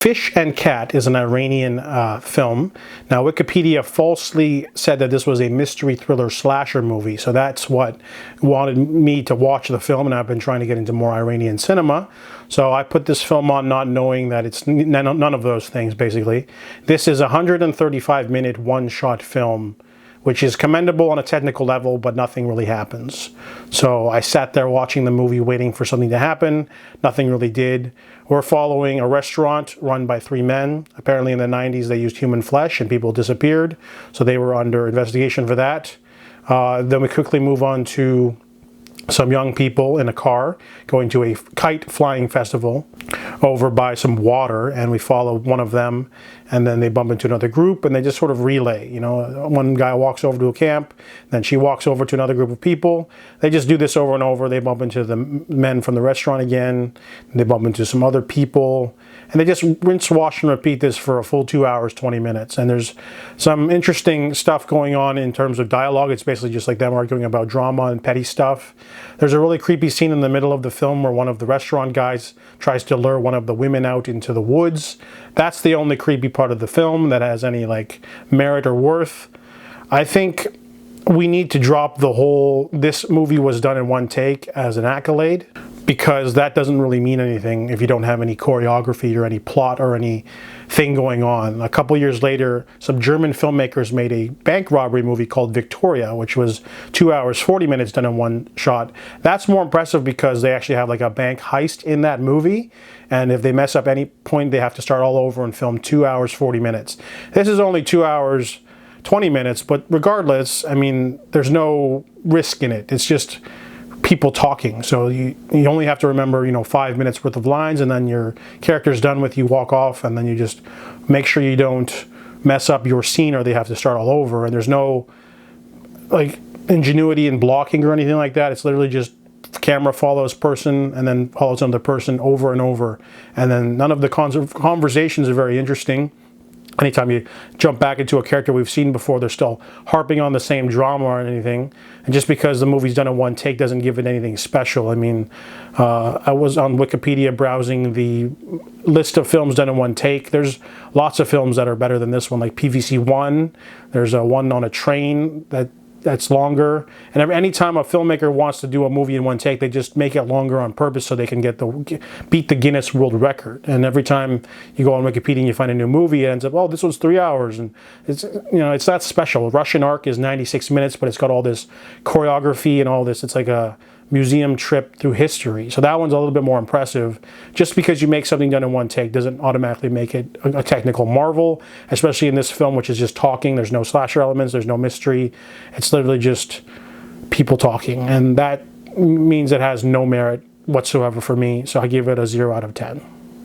Fish and Cat is an Iranian film. Now, Wikipedia falsely said that this was a mystery thriller slasher movie, so that's what wanted me to watch the film, and I've been trying to get into more Iranian cinema. So I put this film on not knowing that it's none of those things, basically. This is a 135-minute one-shot film, which is commendable on a technical level, but nothing really happens. So I sat there watching the movie, waiting for something to happen. Nothing really did. We're following a restaurant run by three men. Apparently in the 90s they used human flesh and people disappeared, so they were under investigation for that. Then we quickly move on to some young people in a car going to a kite flying festival over by some water, and we follow one of them, and then they bump into another group and they just sort of relay. You know, one guy walks over to a camp, then she walks over to another group of people. They just do this over and over. They bump into the men from the restaurant again, they bump into some other people, and they just rinse, wash, and repeat this for a full 2 hours, 20 minutes. And there's some interesting stuff going on in terms of dialogue. It's basically just like them arguing about drama and petty stuff. There's a really creepy scene in the middle of the film where one of the restaurant guys tries to lure one of the women out into the woods. That's the only creepy part of the film that has any like merit or worth. I think we need to drop the whole "this movie was done in one take" as an accolade, because that doesn't really mean anything if you don't have any choreography or any plot or anything going on. A couple years later, some German filmmakers made a bank robbery movie called Victoria, which was 2 hours, 40 minutes done in one shot. That's more impressive because they actually have like a bank heist in that movie, and if they mess up any point, they have to start all over and film 2 hours, 40 minutes. This is only 2 hours, 20 minutes, but regardless, I mean, there's no risk in it. It's just people talking. So you only have to remember, 5 minutes worth of lines, and then your character's done with, you walk off, and then you just make sure you don't mess up your scene or they have to start all over. And there's no like ingenuity in blocking or anything like that. It's literally just camera follows person and then follows another person over and over. And then none of the conversations are very interesting. Anytime you jump back into a character we've seen before, they're still harping on the same drama or anything. And just because the movie's done in one take doesn't give it anything special. I mean, I was on Wikipedia browsing the list of films done in one take. There's lots of films that are better than this one, like PVC-1. There's one on a train that's longer. And anytime a filmmaker wants to do a movie in one take, they just make it longer on purpose so they can beat the Guinness World Record. And every time you go on Wikipedia and you find a new movie, it ends up, oh, this one's 3 hours, and it's not special. Russian Ark is 96 minutes, but it's got all this choreography and all this. It's like a museum trip through history. So that one's a little bit more impressive. Just because you make something done in one take doesn't automatically make it a technical marvel, especially in this film, which is just talking. There's no slasher elements, there's no mystery. It's literally just people talking, and that means it has no merit whatsoever for me. So I give it a 0 out of 10.